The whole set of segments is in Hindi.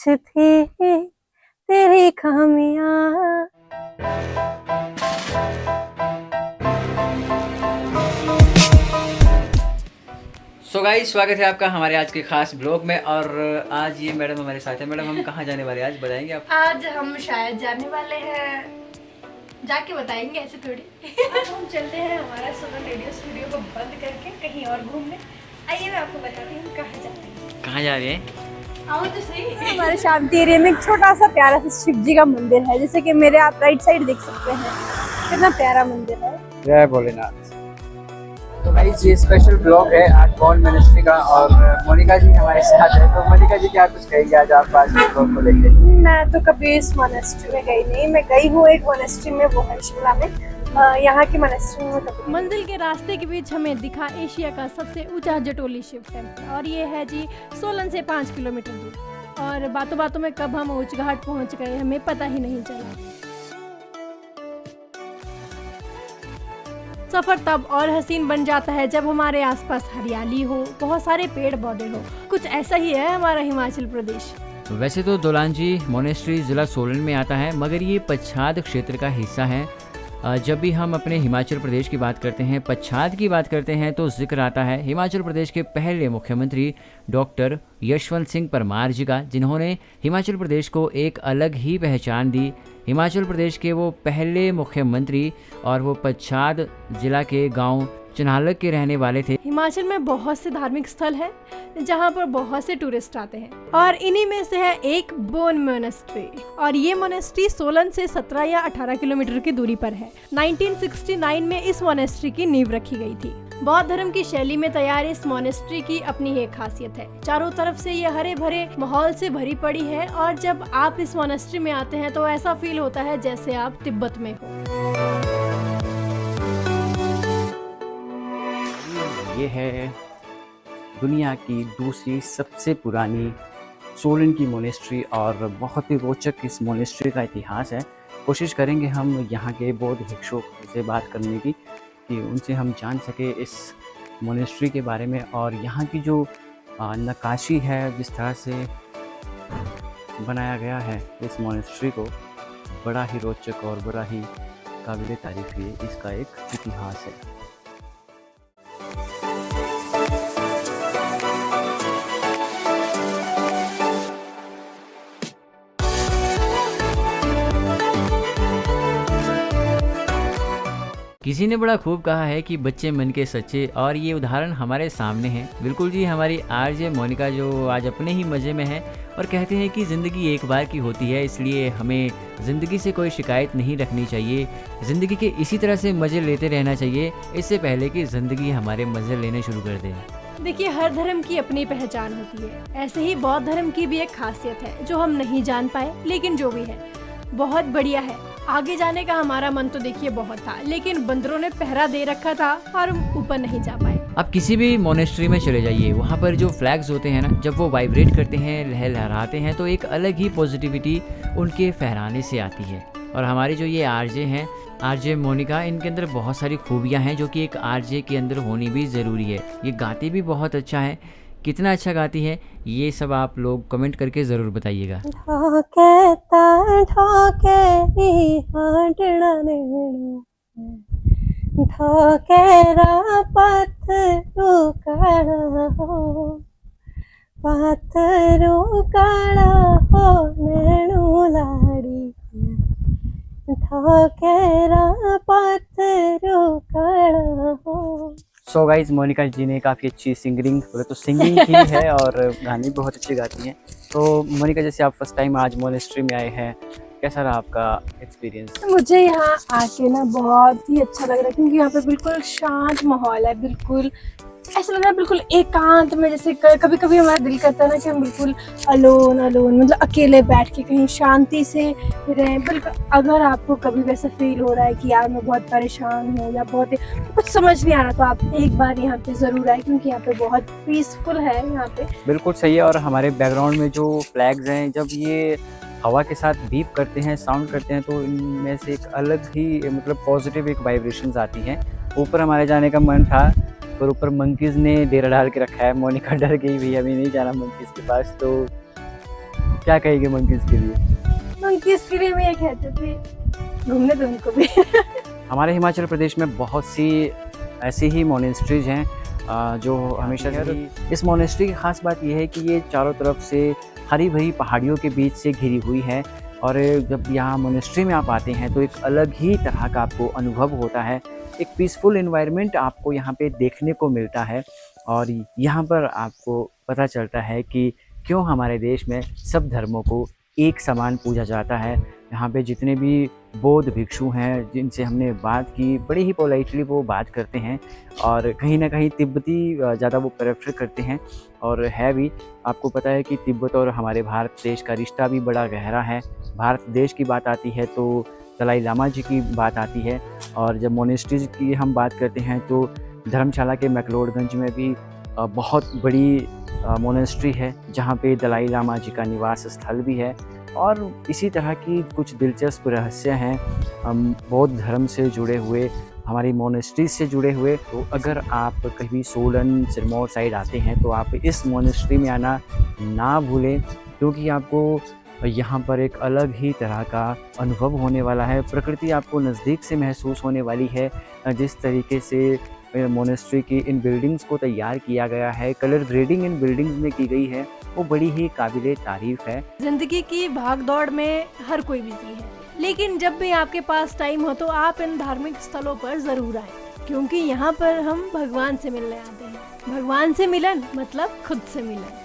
थी तेरी खामियां। सो गाइस, स्वागत है आपका हमारे आज के खास ब्लॉग में। और आज ये मैडम हमारे साथ है। मैडम, हम कहाँ जाने वाले हैं आज, बताएंगे आप? आज हम शायद जाने वाले हैं, जाके बताएंगे, ऐसे थोड़ी। आज हम चलते हैं हमारा सोलन रेडियो स्टूडियो को बंद करके कहीं और घूमने। आइए मैं आपको बताती हूँ कहाँ जा रहे हैं। कहाँ जा रहे हैं? आओ तो सही। हमारे शांति एरिया में एक छोटा सा प्यारा सा शिव जी का मंदिर है, जैसे कि मेरे आप राइट साइड देख सकते हैं, कितना प्यारा मंदिर है। जय भोलेनाथ। तो गाइस, ये स्पेशल ब्लॉग है आज बॉर्न मिनिस्ट्री का और मोनिका जी हमारे साथ है। तो मोनिका जी क्या कुछ कहेंगे आज आप आज के ब्लॉग को लेकर? मैं तो कभी इस मोनेस्ट्री में गई नहीं, मैं गई हूँ एक मोनेस्ट्री में, वो है शिमला में। यहाँ की मोनेस्ट्री में कभी मंजिल के रास्ते के बीच हमें दिखा एशिया का सबसे ऊंचा जटोली शिव टेम्पल, और ये है जी सोलन से 5 किलोमीटर दूर। और बातों बातों में कब हम ऊंच घाट पहुंच गए हमें पता ही नहीं चला। सफर तब और हसीन बन जाता है जब हमारे आसपास हरियाली हो, बहुत सारे पेड़ पौधे हो। कुछ ऐसा ही है हमारा हिमाचल प्रदेश। वैसे तो दोलांजी मोनेस्ट्री ज़िला सोलन में आता है, मगर ये पच्छाद क्षेत्र का हिस्सा है। जब भी हम अपने हिमाचल प्रदेश की बात करते हैं, पच्छाद की बात करते हैं, तो जिक्र आता है हिमाचल प्रदेश के पहले मुख्यमंत्री डॉक्टर यशवंत सिंह परमार जी का, जिन्होंने हिमाचल प्रदेश को एक अलग ही पहचान दी। हिमाचल प्रदेश के वो पहले मुख्यमंत्री और वो पच्छाद जिला के गांव चनालक के रहने वाले थे। हिमाचल में बहुत से धार्मिक स्थल हैं जहाँ पर बहुत से टूरिस्ट आते हैं, और इन्हीं में से है एक बोन मोनेस्ट्री। और ये मोनेस्ट्री सोलन से 17 या 18 किलोमीटर की दूरी पर है। 1969 में इस मोनेस्ट्री की नींव रखी गई थी। बौद्ध धर्म की शैली में तैयार इस मोनेस्ट्री की अपनी एक खासियत है। चारों तरफ से ये हरे भरे माहौल से भरी पड़ी है, और जब आप इस मोनेस्ट्री में आते हैं तो ऐसा फील होता है जैसे आप तिब्बत में हो। ये है दुनिया की दूसरी सबसे पुरानी सोलन की मोनेस्ट्री और बहुत ही रोचक इस मोनेस्ट्री का इतिहास है। कोशिश करेंगे हम यहाँ के बौद्ध भिक्षु से बात करने की, कि उनसे हम जान सके इस मोनेस्ट्री के बारे में। और यहाँ की जो नक्काशी है, जिस तरह से बनाया गया है इस मोनेस्ट्री को, बड़ा ही रोचक और बड़ा ही काबिल तारीफ ये इसका एक इतिहास है। किसी ने बड़ा खूब कहा है कि बच्चे मन के सच्चे, और ये उदाहरण हमारे सामने है। बिल्कुल जी, हमारी आरजे मोनिका जो आज अपने ही मज़े में है और कहते हैं कि ज़िंदगी एक बार की होती है, इसलिए हमें ज़िंदगी से कोई शिकायत नहीं रखनी चाहिए। ज़िंदगी के इसी तरह से मज़े लेते रहना चाहिए, इससे पहले कि ज़िंदगी हमारे मज़े लेने शुरू कर दे। देखिए, हर धर्म की अपनी पहचान होती है। ऐसे ही बौद्ध धर्म की भी एक खासियत है जो हम नहीं जान पाए, लेकिन जो भी है बहुत बढ़िया है। आगे जाने का हमारा मन तो देखिए बहुत था, लेकिन बंदरों ने पहरा दे रखा था और हम ऊपर नहीं जा पाए। आप किसी भी मोनेस्ट्री में चले जाइए, वहाँ पर जो फ्लैग्स होते हैं ना, जब वो वाइब्रेट करते हैं, लहराते हैं, तो एक अलग ही पॉजिटिविटी उनके फहराने से आती है। और हमारी जो ये आरजे हैं, आरजे मोनिका, इनके अंदर बहुत सारी खूबियाँ हैं जो कि एक आरजे के अंदर होनी भी ज़रूरी है। ये गाती भी बहुत अच्छा है। कितना अच्छा गाती है ये सब आप लोग कमेंट करके ज़रूर बताइएगा। सो गाइज, मोनिका जी ने काफ़ी अच्छी सिंगिंग, बोले तो सिंगिंग की है और गाने बहुत अच्छे गाती हैं। तो मोनिका, जैसे आप फर्स्ट टाइम आज मोनेस्ट्री में आए हैं, कैसा रहा आपका एक्सपीरियंस? मुझे यहाँ आके ना बहुत ही अच्छा लग रहा है, क्योंकि यहाँ पे बिल्कुल शांत माहौल है। बिल्कुल ऐसा लग रहा है बिल्कुल एकांत में, जैसे कभी कभी हमारा दिल करता है ना कि हम बिल्कुल अलोन मतलब अकेले बैठ के कहीं शांति से रहें। बिल्कुल अगर आपको कभी वैसा फील हो रहा है कि यार मैं बहुत परेशान हूँ या बहुत कुछ समझ नहीं आ रहा, तो आप एक बार यहाँ पे ज़रूर आए, क्योंकि यहाँ पे बहुत पीसफुल है। यहाँ पे बिल्कुल सही है। और हमारे बैकग्राउंड में जो फ्लैग्स हैं, जब ये हवा के साथ बीप करते हैं, साउंड करते हैं, तो इनमें से एक अलग ही मतलब पॉजिटिव एक वाइब्रेशंस आती हैं। ऊपर हमारे जाने का मन था, पर ऊपर मंकीज़ ने डेरा डाल के रखा है। मोनिका डर गई, भी अभी नहीं जाना मंकीज़ के पास। तो क्या कहेंगे मंकीज के लिए? मंकीज के लिए मैं ये कहते थे घूमने दो उनको भी। हमारे हिमाचल प्रदेश में बहुत सी ऐसी ही मोनेस्ट्रीज हैं जो हमेशा से ही। इस मोनेस्ट्री की ख़ास बात यह है कि ये चारों तरफ से हरी भरी पहाड़ियों के बीच से घिरी हुई है और जब यहाँ मोनेस्ट्री में आप आते हैं तो एक अलग ही तरह का आपको अनुभव होता है। एक पीसफुल एनवायरनमेंट आपको यहाँ पे देखने को मिलता है और यहाँ पर आपको पता चलता है कि क्यों हमारे देश में सब धर्मों को एक समान पूजा जाता है। यहाँ पे जितने भी बौद्ध भिक्षु हैं जिनसे हमने बात की, बड़ी ही पोलाइटली वो बात करते हैं और कहीं ना कहीं तिब्बती ज़्यादा वो प्रेफर करते हैं और है भी। आपको पता है कि तिब्बत और हमारे भारत देश का रिश्ता भी बड़ा गहरा है। भारत देश की बात आती है तो दलाई लामा जी की बात आती है और जब मोनेस्ट्रीज की हम बात करते हैं तो धर्मशाला के मैक्लोडगंज में भी बहुत बड़ी मोनेस्ट्री है जहाँ पे दलाई लामा जी का निवास स्थल भी है और इसी तरह की कुछ दिलचस्प रहस्य हैं बौद्ध धर्म से जुड़े हुए, हमारी मोनेस्ट्री से जुड़े हुए। तो अगर आप कभी सोलन सिरमौर साइड आते हैं तो आप इस मोनेस्ट्री में आना ना भूलें क्योंकि आपको यहाँ पर एक अलग ही तरह का अनुभव होने वाला है। प्रकृति आपको नज़दीक से महसूस होने वाली है। जिस तरीके से मोनेस्ट्री की इन बिल्डिंग्स को तैयार किया गया है, कलर ग्रेडिंग इन बिल्डिंग्स में की गई है, वो बड़ी ही काबिले तारीफ है। जिंदगी की भाग दौड़ में हर कोई बिजी है, लेकिन जब भी आपके पास टाइम हो तो आप इन धार्मिक स्थलों पर जरूर आएं, क्योंकि यहाँ पर हम भगवान से मिलने आते हैं। भगवान से मिलन मतलब खुद से मिलन।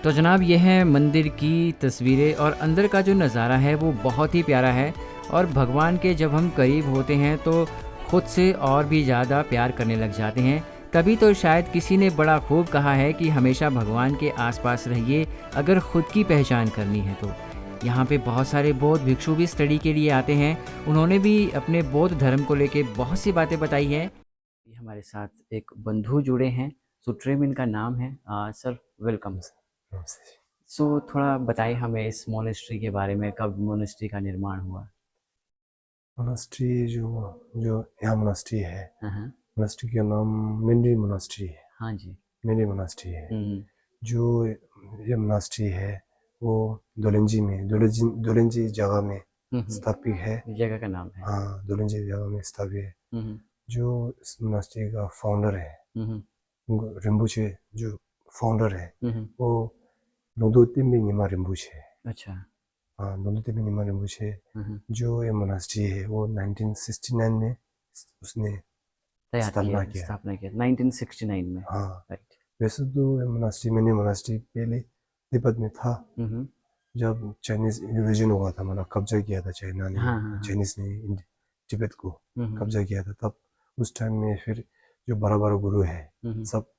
तो जनाब ये है मंदिर की तस्वीरें और अंदर का जो नज़ारा है वो बहुत ही प्यारा है और भगवान के जब हम करीब होते हैं तो खुद से और भी ज़्यादा प्यार करने लग जाते हैं। तभी तो शायद किसी ने बड़ा खूब कहा है कि हमेशा भगवान के आसपास रहिए अगर ख़ुद की पहचान करनी है तो। यहाँ पे बहुत सारे बौद्ध भिक्षु भी स्टडी के लिए आते हैं, उन्होंने भी अपने बौद्ध धर्म को लेके बहुत सी बातें बताई हैं। हमारे साथ एक बंधु जुड़े हैं, सुट्रेम इनका नाम है। Sir welcome sir. सो थोड़ा बताइए हमें इस मोनेस्ट्री के बारे में, कब मोनेस्ट्री का निर्माण हुआ? मोनास्ट्री जो यहाँ मोनास्ट्री है, हाँ मोनास्ट्री का नाम मेंडी मोनास्ट्री है। हाँ जी। मेंडी मोनास्ट्री है। हम्म, जो ये मोनास्ट्री है वो दोलेंजी जगह में स्थापित है। जगह का नाम है। हाँ, दोलेंजी जगह में स्थापित है। हम्म, जो इस मोनास्ट्री का फाउंडर है, हम्म, रिम्बुचे जो फाउंडर है वो नोदोतिम्बे निमा रिम्बुचे है। अच्छा। हाँ, नोदोतिम्बे निमा रिम्बुचे जो ये मोनास्ट्री है वो 1969 में उसने स्थापना किया 1969 में। हाँ, राइट। वैसे तो ये मोनास्ट्री मिनी मोनास्ट्री पहले तिब्बत में था। जब चाइनीज इन्वेजन हुआ था, मतलब कब्जा किया था चाइना ने, चाइनीज ने तिब्बत को कब्जा किया था, तब उस टाइम में फिर जो बड़ा बड़ा गुरु है सब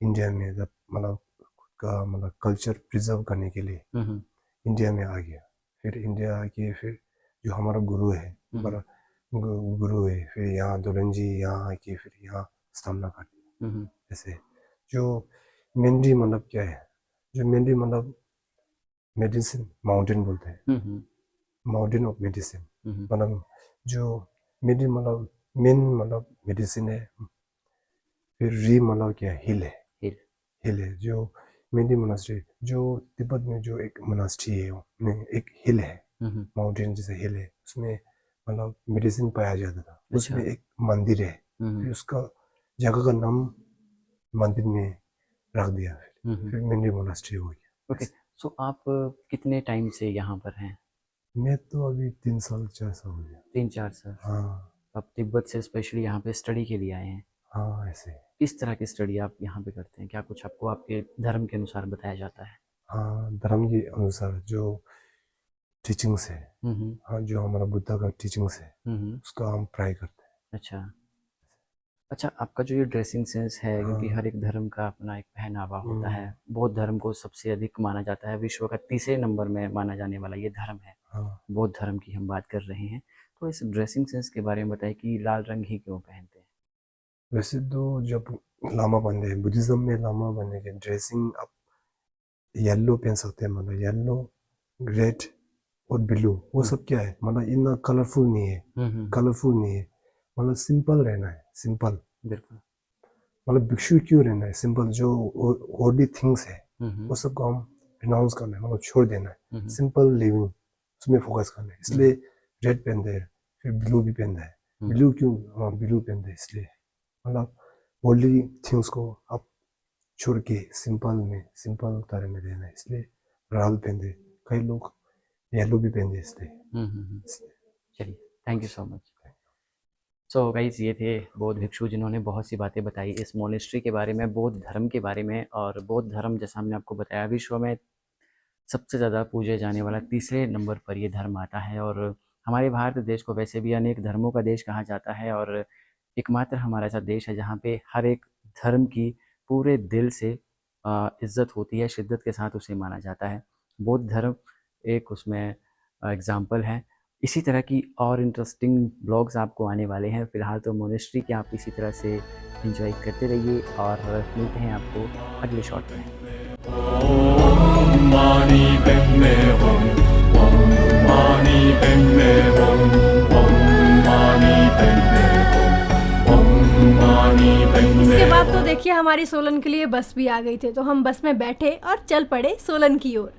इंडिया में, जब मतलब का मतलब कल्चर प्रिजर्व करने के लिए इंडिया में आ गया। फिर इंडिया आके फिर जो हमारा गुरु है, बड़ा गुरु है, फिर यहाँ दोलेंजी यहाँ आके फिर यहाँ स्थापना कर दी। ऐसे जो मेंडी मतलब क्या है, जो मेंडी मतलब मेडिसिन माउंटेन बोलते हैं, माउंटेन ऑफ मेडिसिन। मतलब जो मेंडी मतलब मेन मतलब मेडिसिन है, फिर री मतलब क्या है, हिल है। हिल है जो मेंडी मोनास्ट्री, जो तिब्बत में जो एक मोनास्ट्री है उसमें एक हिल है, माउंटेन जैसे हिल है, उसमें मतलब मेडिसिन पाया जाता था। उसमें एक मंदिर है, फिर उसका जगह का नाम मंदिर में रख दिया, फिर मेंडी मोनास्ट्री हो गया। ओके, सो आप कितने टाइम से यहाँ पर हैं? मैं तो अभी 3 साल 4 साल हो गया। 3-4 साल। हाँ। आप तिब्बत से स्पेशली यहाँ पे स्टडी के लिए आए हैं? हाँ, ऐसे। किस तरह की स्टडी आप यहाँ पे करते हैं? क्या कुछ आपको आपके धर्म के अनुसार बताया जाता है? हाँ, धर्म के अनुसार जो टीचिंग्स है, हाँ, जो हमारा बुद्धा का टीचिंग्स है उसका हम ट्राई करते हैं। अच्छा, आपका जो ये ड्रेसिंग सेंस है, क्योंकि हर एक धर्म का अपना एक पहनावा होता है। बौद्ध धर्म को सबसे अधिक माना जाता है, विश्व का 3रे नंबर में माना जाने वाला ये धर्म है। बौद्ध धर्म की हम बात कर रहे हैं, तो इस ड्रेसिंग सेंस के बारे में बताइए कि लाल रंग ही क्यों पहनते हैं? वैसे तो जब लामा बनते हैं, बुद्धिज्म में लामा बनने के ड्रेसिंग आप येलो पहन सकते हैं, मतलब येलो, रेड और ब्लू, वो सब क्या है, मतलब इतना कलरफुल नहीं है, मतलब सिंपल रहना है, सिंपल। बिल्कुल। मतलब भिक्षु क्यों रहना है, सिंपल। जो वर्ल्डली थिंग्स है वो सबको हम रिनाउंस करना है, मतलब छोड़ देना है। सिंपल लिविंग उसमें फोकस करना है। इसलिए रेड पहनते हैं, फिर ब्लू भी पहनता है। ब्लू क्यों? हाँ, ब्लू पहनते हैं इसलिए मतलब वर्ल्डली थिंग्स को आप छोड़ के सिंपल तरह में रहना है, इसलिए लाल पहनते। कई लोग येलो भी पहनते इसलिए। चलिए, thank you so much. So guys, ये थे बौद्ध भिक्षु जिन्होंने बहुत सी बातें बताई इस मोनेस्ट्री के बारे में, बौद्ध धर्म के बारे में। और बौद्ध धर्म, जैसा हमने आपको बताया, विश्व में सबसे ज़्यादा पूजे जाने वाला तीसरे नंबर पर ये धर्म आता है। और हमारे भारत देश को वैसे भी अनेक धर्मों का देश कहा जाता है, और एकमात्र हमारा ऐसा देश है जहाँ पे हर एक धर्म की पूरे दिल से इज़्ज़त होती है, शिद्दत के साथ उसे माना जाता है। बौद्ध धर्म एक उसमें एग्ज़ाम्पल है। इसी तरह की और इंटरेस्टिंग ब्लॉग्स आपको आने वाले हैं। फ़िलहाल तो मोनेस्ट्री के आप इसी तरह से एंजॉय करते रहिए, और मिलते हैं आपको अगले शॉट में। Mani Padme Hum, Om Mani Padme Hum, Om Mani Padme Hum, Om Mani Padme। इसके बाद तो देखिए हमारी सोलन के लिए बस भी आ गई थी, तो हम बस में बैठे और चल पड़े सोलन की ओर।